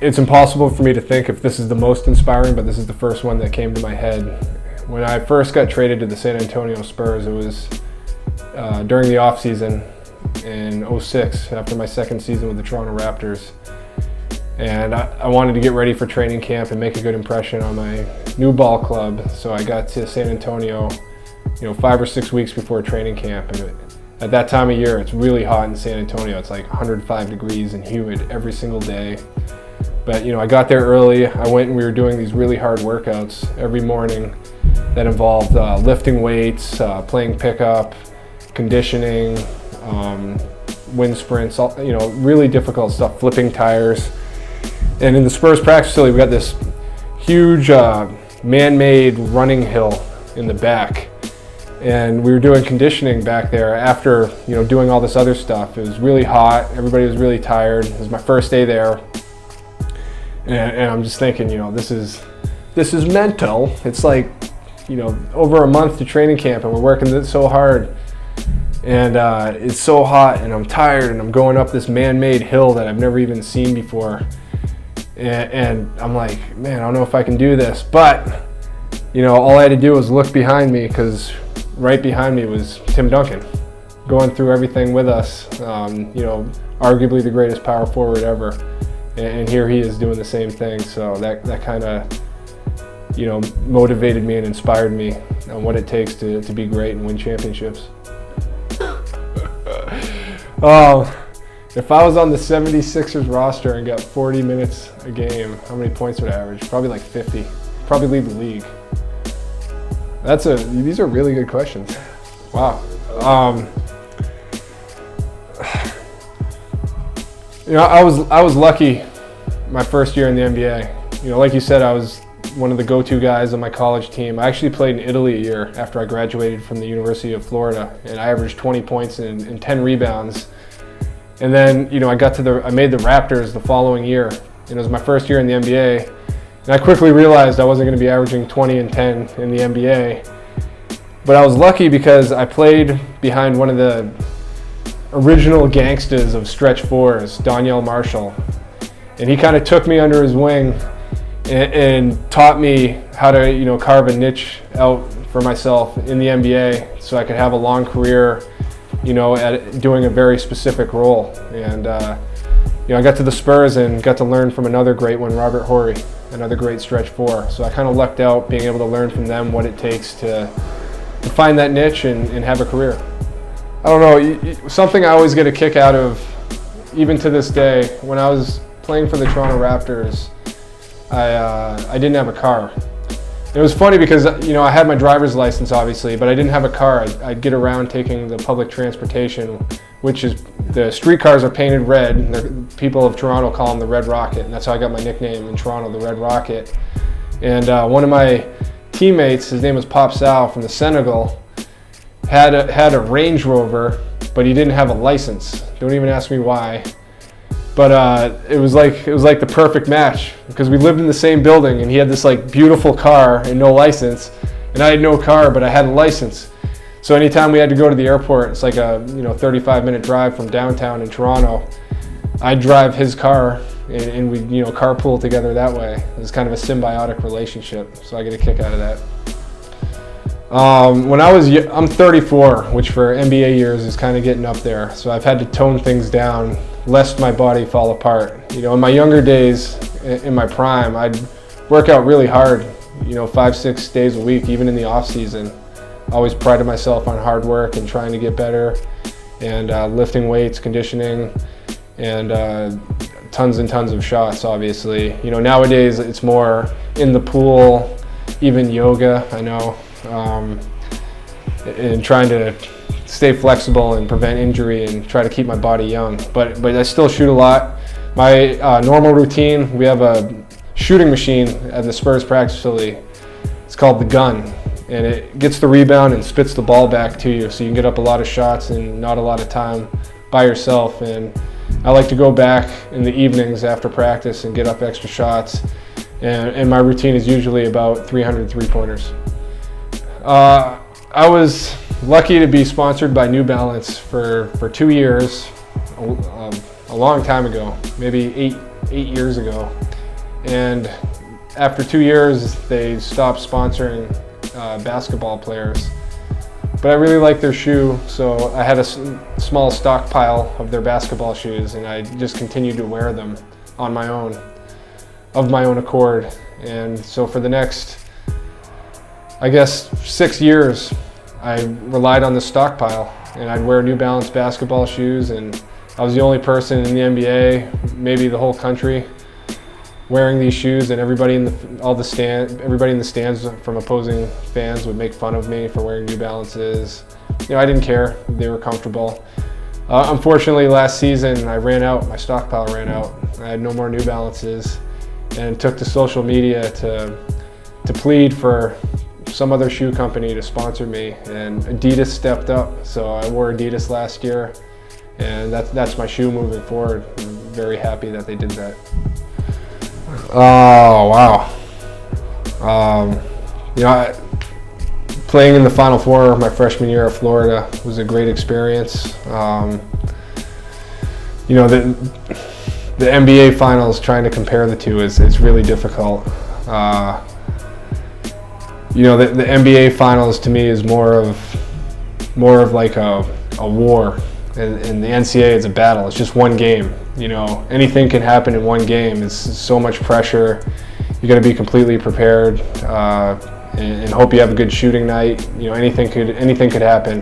it's impossible for me to think if this is the most inspiring, but this is the first one that came to my head. When I first got traded to the San Antonio Spurs, it was during the off season in '06, after my second season with the Toronto Raptors. And I wanted to get ready for training camp and make a good impression on my new ball club. So I got to San Antonio, 5 or 6 weeks before training camp. And at that time of year, it's really hot in San Antonio. It's like 105 degrees and humid every single day. But I got there early. I went and we were doing these really hard workouts every morning that involved lifting weights, playing pickup, conditioning, wind sprints, really difficult stuff, flipping tires. And in the Spurs practice facility, we got this huge man-made running hill in the back. And we were doing conditioning back there after, doing all this other stuff. It was really hot. Everybody was really tired. It was my first day there. And I'm just thinking, this is mental. It's like, over a month to training camp and we're working so hard. And it's so hot and I'm tired and I'm going up this man-made hill that I've never even seen before. And I'm like, man, I don't know if I can do this. But, all I had to do was look behind me, because right behind me was Tim Duncan going through everything with us. Arguably the greatest power forward ever. And here he is doing the same thing. So that kind of, motivated me and inspired me on what it takes to be great and win championships. If I was on the 76ers roster and got 40 minutes a game, how many points would I average? Probably like 50. Probably lead the league. These are really good questions. Wow. I was lucky my first year in the NBA. Like you said, I was one of the go-to guys on my college team. I actually played in Italy a year after I graduated from the University of Florida, and I averaged 20 points and 10 rebounds. And then, I made the Raptors the following year, and it was my first year in the NBA. And I quickly realized I wasn't going to be averaging 20 and 10 in the NBA. But I was lucky because I played behind one of the original gangsters of stretch fours, Donyell Marshall. And he kind of took me under his wing and taught me how to, carve a niche out for myself in the NBA so I could have a long career, at doing a very specific role. And, I got to the Spurs and got to learn from another great one, Robert Horry, another great stretch four. So I kind of lucked out being able to learn from them what it takes to find that niche and have a career. I don't know, something I always get a kick out of, even to this day, when I was playing for the Toronto Raptors, I didn't have a car. It was funny because, I had my driver's license, obviously, but I didn't have a car. I'd get around taking the public transportation, which is, the streetcars are painted red. People of Toronto call them the Red Rocket, and that's how I got my nickname in Toronto, the Red Rocket. And one of my teammates, his name was Pop Sal from the Senegal, had a Range Rover, but he didn't have a license. Don't even ask me why. But it was like the perfect match, because we lived in the same building and he had this beautiful car and no license, and I had no car but I had a license. So anytime we had to go to the airport, it's like a 35-minute drive from downtown in Toronto, I'd drive his car and we'd carpool together that way. It was kind of a symbiotic relationship, so I get a kick out of that. I'm 34, which for NBA years is kind of getting up there, so I've had to tone things down lest my body fall apart. In my younger days, in my prime, I'd work out really hard, 5-6 days a week, even in the off season. I always prided myself on hard work and trying to get better, and lifting weights, conditioning, and tons and tons of shots, obviously. Nowadays it's more in the pool, even yoga, I know, and trying to stay flexible and prevent injury and try to keep my body young. But I still shoot a lot. My normal routine, we have a shooting machine at the Spurs practice facility. It's called the gun, and it gets the rebound and spits the ball back to you, so you can get up a lot of shots in not a lot of time by yourself. And I like to go back in the evenings after practice and get up extra shots, and my routine is usually about 300 three-pointers. I was lucky to be sponsored by New Balance for 2 years, a long time ago, maybe eight years ago. And after 2 years, they stopped sponsoring basketball players. But I really liked their shoe, so I had a small stockpile of their basketball shoes, and I just continued to wear them on my own, of my own accord. And so for the next, I guess, 6 years, I relied on the stockpile, and I'd wear New Balance basketball shoes, and I was the only person in the NBA, maybe the whole country, wearing these shoes, and everybody in the stands from opposing fans would make fun of me for wearing New Balances. You know, I didn't care. They were comfortable. Unfortunately, last season I ran out. My stockpile ran out. I had no more New Balances, and took to social media to plead for some other shoe company to sponsor me. And Adidas stepped up, so I wore Adidas last year, and that's my shoe moving forward. I'm very happy that they did that. Oh, wow. Playing in the Final Four my freshman year at Florida was a great experience. The NBA Finals, trying to compare the two is really difficult. The NBA Finals to me is more of like a war, and the NCAA is a battle. It's just one game. Anything can happen in one game. It's so much pressure. You got to be completely prepared and hope you have a good shooting night. Anything could happen.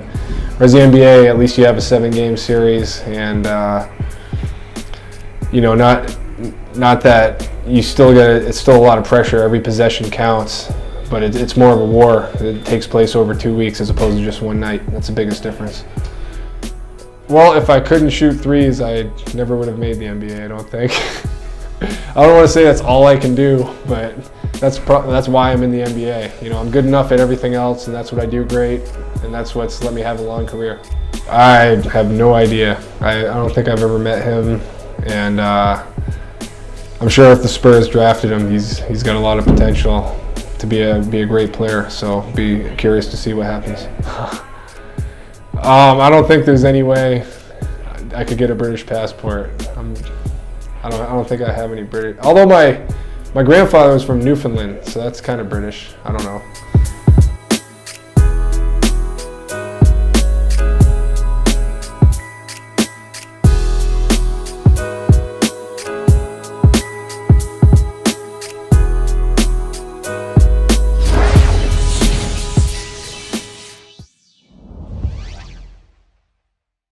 Whereas the NBA, at least you have a 7-game series, and not that you still it's still a lot of pressure. Every possession counts, but it's more of a war. It takes place over 2 weeks as opposed to just one night. That's the biggest difference. Well, if I couldn't shoot threes, I never would have made the NBA, I don't think. I don't want to say that's all I can do, but that's why I'm in the NBA. I'm good enough at everything else, and that's what I do great, and that's what's let me have a long career. I have no idea. I don't think I've ever met him, and I'm sure if the Spurs drafted him, he's got a lot of potential to be a great player, so be curious to see what happens. I don't think there's any way I could get a British passport. I don't think I have any British. Although my grandfather was from Newfoundland, so that's kind of British. I don't know.